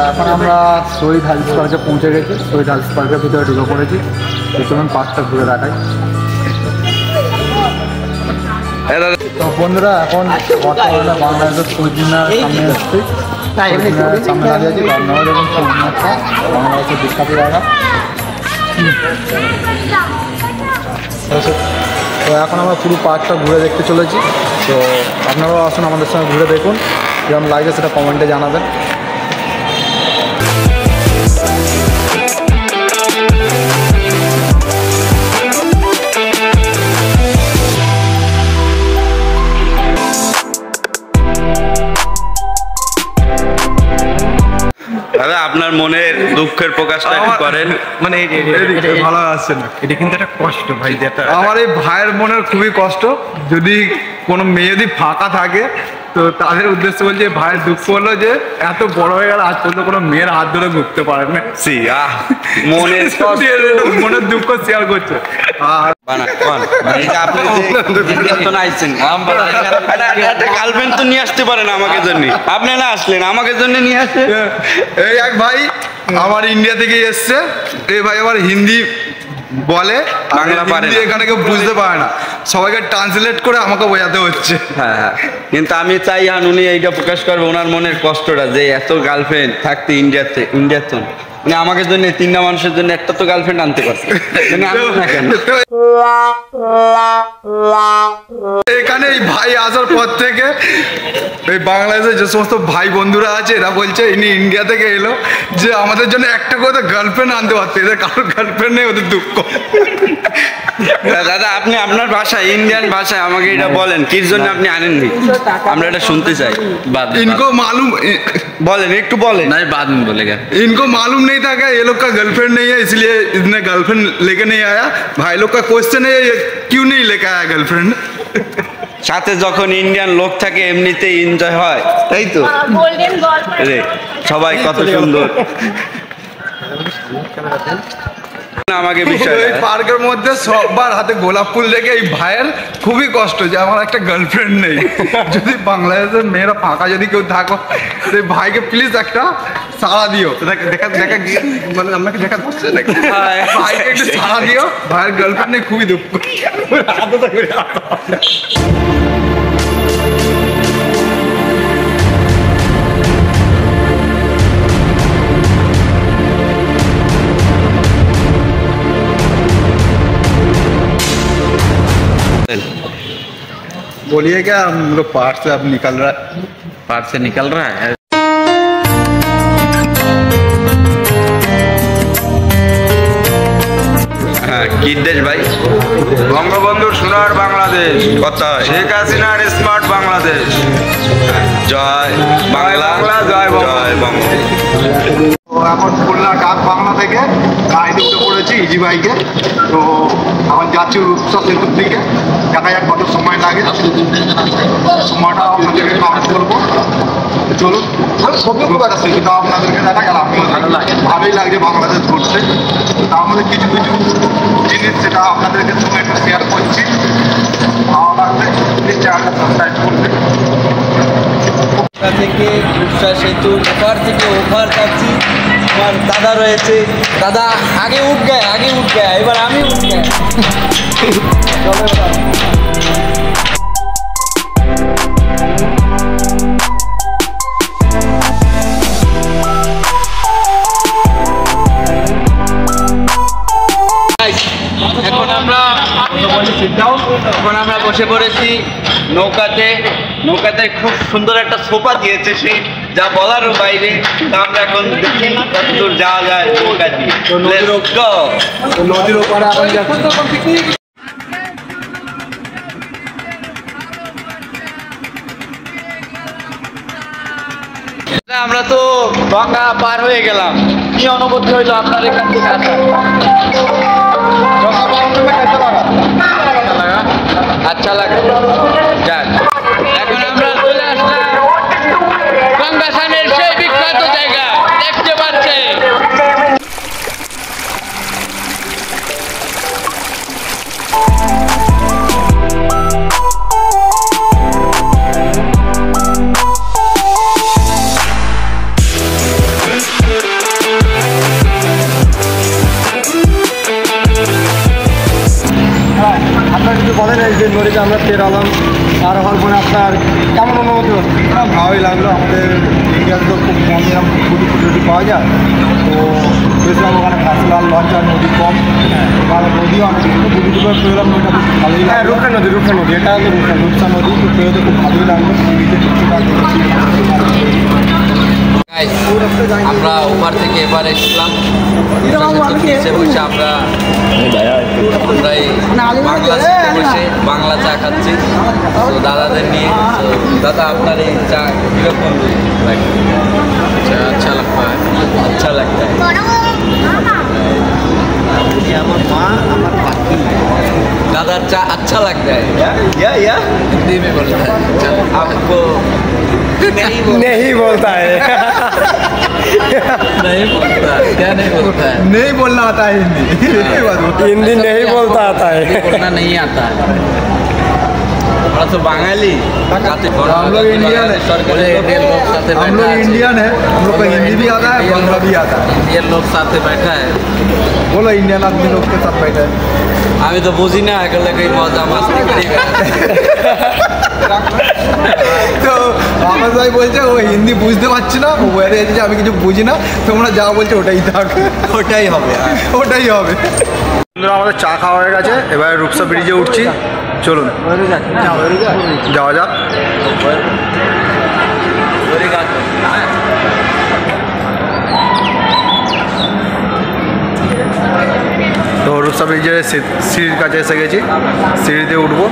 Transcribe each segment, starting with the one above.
এখন আমরা শহীদ হাদিস পার্কে পৌঁছে গেছি। শহীদ হাদিস পার্কের ভিতরে ঢুকে পড়েছি। চলুন পার্কটা ঘুরে দেখাই। তো বন্ধুরা এখন বর্তমানে বাংলাদেশের শহীদ মিনার সামনে এসেছি। সামনে দাঁড়িয়ে আছি। বাংলাদেশ এবং শহীদ মিনারটা বাংলাদেশের বিখ্যাত জায়গা। তো এখন আমরা পুরো পার্কটা ঘুরে দেখতে চলেছি। তো আপনারাও আসুন আমাদের সঙ্গে ঘুরে দেখুন, যেমন লাগে সেটা কমেন্টে জানাবেন। দাদা আপনার মনের দুঃখের প্রকাশটা করেন। মানে ভালো আসছে না, এটা কিন্তু একটা কষ্ট ভাই। আমার এই ভাইয়ের মনের খুবই কষ্ট। যদি কোনো মেয়ে যদি ফাঁকা থাকে তো তাদের উদ্দেশ্যে বলছে ভাইয়ের দুঃখ হলো যে এত বড় হয়ে গেল আজ পর্যন্ত কোনো মেয়ের হাত ধরে ঘুরতে পারে না। মনের দুঃখ শেয়ার করছে। গার্লফ্রেন্ড তো নিয়ে আসতে পারেন আমাকে জন্য, আপনি না আসলেন আমাকে জন্য নিয়ে আসতে। এই এক ভাই আমার ইন্ডিয়া থেকে এসছে। এই ভাই আবার হিন্দি বলে, বাংলা পারে না। এখানে কেউ বুঝতে পারে না, সবাইকে ট্রান্সলেট করে আমাকে বোঝাতে হচ্ছে। হ্যাঁ, কিন্তু আমি চাই উনি এইটা প্রকাশ করবে ওনার মনের কষ্টটা, যে এত গার্লফ্রেন্ড থাকতে ইন্ডিয়াতে মানে আমাকে জন্য তিনটা মানুষের জন্য একটা তো গার্লফ্রেন্ড আনতে পারছে। এখানে এই ভাই আসার পর থেকে এই বাংলাদেশের যে সমস্ত ভাই বন্ধুরা আছে এরা বলছে ইনি ইন্ডিয়া থেকে এলো যে আমাদের জন্য একটা করে গার্লফ্রেন্ড আনতে পারছে। এদের কারোর গার্লফ্রেন্ড নেই, ওদের দুঃখ। দাদা আপনি আপনার ভাষায়, ইন্ডিয়ান ভাষায় আমাকে এটা বলেন, কির জন্য আপনি আনেননি, আমরা এটা শুনতে চাই। इनको मालूम বলেন, একটু বলেন। नहीं बाद में बोलेगा। इनको मालूम नहीं था कि ये लोग का गर्लफ्रेंड नहीं है, इसलिए इसने गर्लफ्रेंड लेके नहीं आया। भाई लोग का क्वेश्चन है ये क्यों नहीं लेके आया गर्लफ्रेंड। সাথে যখন ইন্ডিয়ান লোক থাকে এমনিতেই এনজয় হয়, তাই তো? সবাই কত সুন্দর। আমাকে বিষয় এই পার্কের মধ্যে সবার হাতে গোলাপ ফুল দেখে এই ভাইয়ের খুবই কষ্ট যে আমার একটা গার্লফ্রেন্ড নেই। যদি বাংলাদেশের মেয়েরা ফাঁকা যদি কেউ থাকো তো ভাইকে প্লিজ একটা সাড়া দিও। দেখা দেখা মানে আমাকে দেখা যাচ্ছে নাকি, ভাইকে একটু সাড়া দিও। ভাইয়ের গার্লফ্রেন্ড নেই, খুবই দুঃখ। बोलिए क्या, हम लोग पार्क से अब निकल रहा है। पार्क से निकल रहा है। কি দেশ ভাই? বঙ্গবন্ধুর সোনার বাংলাদেশ, কথা শেখ হাসিনার স্মার্ট বাংলাদেশ। জয় বাংলা, জয় জয় বঙ্গ। এখন খুলনা ডাক বাংলা থেকে গাড়িতে উঠে পড়েছি ইজি বাইকে। তো এখন যাচ্ছি রূপসা সেতুর দিকে। দেখা যাক কত সময় লাগে, সময়টা আপনাদেরকে কাউন্ট করবো। চলুন রূপসা সেতুটা আপনাদেরকে দেখাক। আর ভালোই লাগছে বাংলাদেশ ঘুরতে। তার মধ্যে কিছু কিছু জিনিস সেটা আপনাদেরকে সঙ্গে একটু শেয়ার করছি। ভালো লাগবে, প্লিজ চ্যানেলটা সাবস্ক্রাইব করবে। থেকে রূপসা সেতুর ওপার থেকে ওপার যাচ্ছি। আমার দাদা রয়েছে, দাদা আগে উঠ গায়ে, এবার আমি উঠ গায়ে। এখন আমরা বসে পড়েছি নৌকাতে। নৌকাতে খুব সুন্দর একটা সোফা দিয়েছে সে, যা বলারও বাইরে। তা আমরা এখন দেখি কতদূর যাওয়া যায় নৌকা দিয়ে। নদীর ওপারে এখন যাচ্ছি। আমরা তো গঙ্গা পার হয়ে গেলাম। কি অনুভূতি হইলো আপনার এখান থেকে আসা? আচ্ছা লাগে। যাক, এখন আমরা চলে আসলাম গঙ্গা স্নানের সেই বিখ্যাত জায়গা, দেখতে পাচ্ছেন। ভালোই লাগলো। আমাদের ইন্ডিয়াতে তো খুব কম এরকম নদী পাওয়া যায়, তো বেশিরভাগ ওখানে কাঁচলাল লঞ্চা নদী কম, ওখানে নদীও আমি নদীতে পেলাম, নদীটা খুব ভালোই লাগে। রূপসা নদী এটা হলো রূপসা নদী, তো পেরোতে খুব ভালোই লাগলো। আমরা ওপার থেকে এবার এসেছিলাম, বসে আমরা বাংলা সিটে বসে বাংলা চা খাচ্ছি তো দাদাদের নিয়ে। তো দাদা আপনার এই চা কীরকম লাগে? अच्छा लगता है, अच्छा लगता है। আমার মা আমার বাকি दादा चा अच्छा लगता है, या हिंदी में बोलता है। आपको नहीं बोलता है नहीं बोलता है, क्या नहीं बोलता है? नहीं बोलना आता है हिंदी नहीं बोलता आता है। हिंदी बोलना नहीं आता है। আমরা তো বাঙালি, हम लोग इंडियन है, इंडियन लोग साथ हम लोग इंडियन है, हम लोग को हिंदी भी आता है, बांग्ला भी आता है। इंडियन लोग साथ बैठा है, बोलो इंडियन आदमी लोग के साथ बैठा है। আমি তো বুঝি না এগুলো কই মজা মাস্তি করি। তো আমার ভাই বলছে ও হিন্দি বুঝতে পারছি না, ও বলে যে আমি কিছু বুঝি না, তোমরা যা বলছো ওটাই থাক, ওটাই হবে ওটাই হবে। বন্ধুরা আমাদের চা খাওয়া হয়ে গেছে, এবার রূপসা ব্রিজে উঠছি, চলুন যাওয়া যাক। তো রূপসা ব্রিজের সিঁড়ির কাছে এসে গেছি, সিঁড়িতে উঠবো।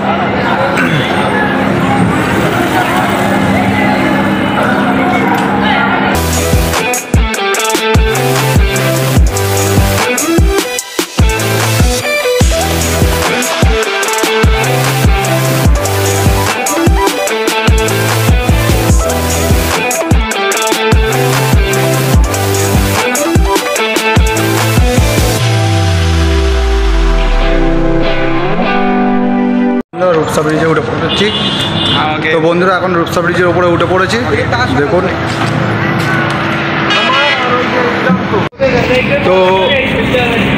রূপসা ব্রিজে উঠে পড়েছি। তো বন্ধুরা এখন রূপসা ব্রিজের উপরে উঠে পড়েছি, দেখুন। তো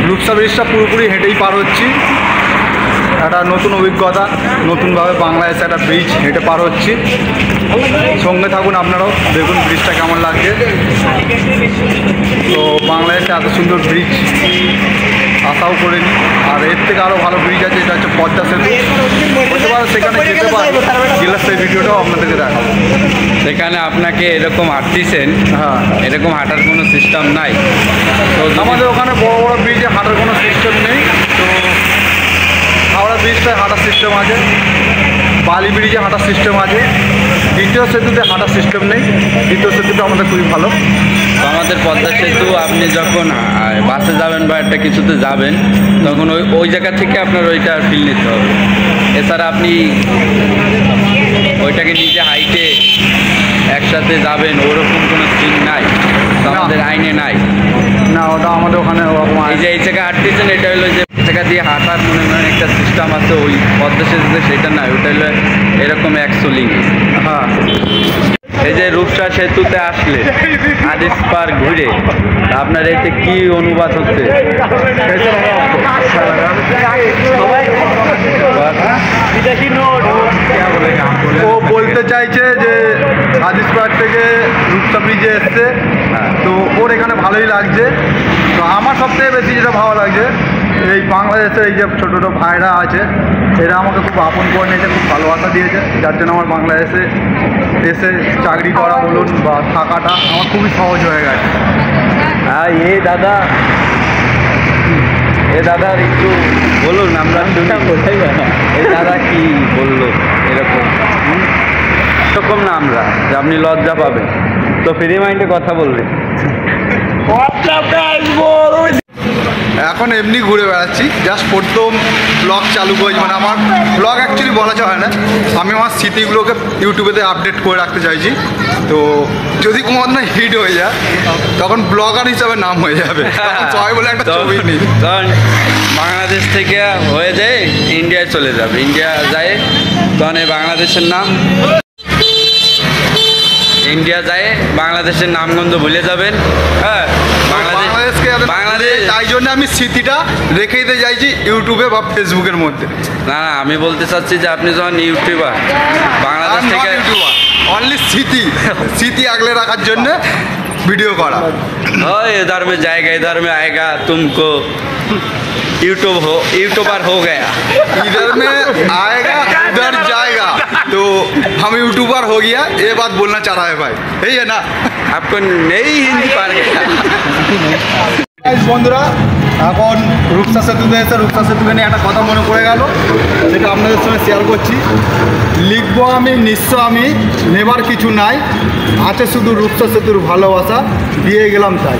রূপসা ব্রিজটা পুরোপুরি হেঁটেই পার হচ্ছি, একটা নতুন অভিজ্ঞতা, নতুনভাবে বাংলাদেশে একটা ব্রিজ হেঁটে পার হচ্ছি। সঙ্গে থাকুন আপনারাও, দেখুন ব্রিজটা কেমন লাগছে। তো বাংলাদেশে এত সুন্দর ব্রিজ আশাও করিনি, আর এর থেকে আরও ভালো ব্রিজ আছে, এটা হচ্ছে পদ্মা সেতু। হতে পারে সেখানে যেতে পারবো, গেলে সেই ভিডিওটাও আপনাদেরকে দেখাবো। সেখানে আপনাকে এরকম হাঁটতেছেন, হ্যাঁ, এরকম হাঁটার কোনো সিস্টেম নাই। তো আমাদের ওখানে বড় বড় ব্রিজে হাঁটার কোনো সিস্টেম নেই, তো হাওড়া ব্রিজটায় হাঁটার সিস্টেম আছে, বালি ব্রিজে হাঁটার সিস্টেম আছে, দ্বিতীয় সেতুতে হাঁটার সিস্টেম নেই। দ্বিতীয় সেতুটা আমাদের খুবই ভালো। তো আমাদের পদ্মা সেতু আপনি যখন বাসে যাবেন বা একটা কিছুতে যাবেন, তখন ওই জায়গা থেকে আপনার ওইটা ফিল নিতে হবে। এছাড়া আপনি ওইটাকে নিজে হাইটে একসাথে যাবেন ওরকম কোনো সিন নাই, তো আমাদের আইনে নাই। না, ওটা আমাদের ওখানে ওরকম এই যে এই জায়গায় হাঁটতেছেন, এটা হলো যে জায়গা দিয়ে হাঁটার মনে হয় একটা সিস্টেম আছে, ওই পদ্মা সেতুতে সেটা নাই, ওটা হলো এরকম একশো লিঙ্ক। হ্যাঁ, এই যে রূপসা সেতুতে আসলে আদিস পার ঘুরে আপনার এতে কি অনুবাদ হচ্ছে? ও বলতে চাইছে যে আদিস পার্ক থেকে রূপসা ব্রিজে এসছে, তো ওর এখানে ভালোই লাগছে। তো আমার সবথেকে বেশি যেটা ভালো লাগছে, এই বাংলাদেশে এই যে ছোটো ছোটো ভাইরা আছে, এরা আমাকে খুব আপন করে নিয়েছে, খুব ভালোবাসা দিয়েছে, যার জন্য আমার বাংলাদেশে এসে চাকরি করা বলুন বা থাকাটা আমার খুবই সহজ হয়ে গেছে। হ্যাঁ, এ দাদা একটু বলুন, আমরা কোথায় এই দাদা কি বললো এরকম এরকম না আমরা, যে আপনি লজ্জা পাবেন, তো ফ্রি মাইন্ডে কথা বলবেন। এখন এমনি ঘুরে বেড়াচ্ছি, জাস্ট প্রথম ব্লগ চালু করেছি, মানে আমার ব্লগ অ্যাকচুয়ালি বলা যায় না, আমি আমার স্মৃতিগুলোকে ইউটিউবেতে আপডেট করে রাখতে চাইছি। তো যদি কোনো না হিট হয়ে যায়, তখন ব্লগার হিসাবে নাম হয়ে যাবে, সবাই বলে একটা ছবি নিই। তখন বাংলাদেশ থেকে হয়ে যায় ইন্ডিয়ায় চলে যাবে, ইন্ডিয়া যায় তখন এই বাংলাদেশের নাম, ইন্ডিয়া যায় বাংলাদেশের নামগন্ধ ভুলে যাবেন। হ্যাঁ, বাংলাদেশ, তাই জন্য আমি স্মৃতিটা রেখে দিতে চাইছি ইউটিউবে বা ফেসবুকের মধ্যে। না, আমি বলতে চাচ্ছি যে আপনি যখন ইউটিউবার বাংলাদেশ থেকে অনলি স্মৃতি আগলে রাখার জন্য वीडियो करा। इधर में जाएगा, इधर में आएगा, तुमको यूट्यूबर हो गया। इधर में आएगा उधर जाएगा, तो हम यूट्यूबर हो गया, ये बात बोलना चाह रहा है भाई, यही है ना? आपको नहीं हिंदी पार বন্ধুরা এখন রূপসা সেতুতে এসে রূপসা সেতুকে নিয়ে একটা কথা মনে পড়ে গেল, সেটা আপনাদের সঙ্গে শেয়ার করছি। লিখবো আমি নিঃস্ব আমি, নেবার কিছু নাই, আছে শুধু রূপসা সেতুর ভালোবাসা, দিয়ে গেলাম তাই।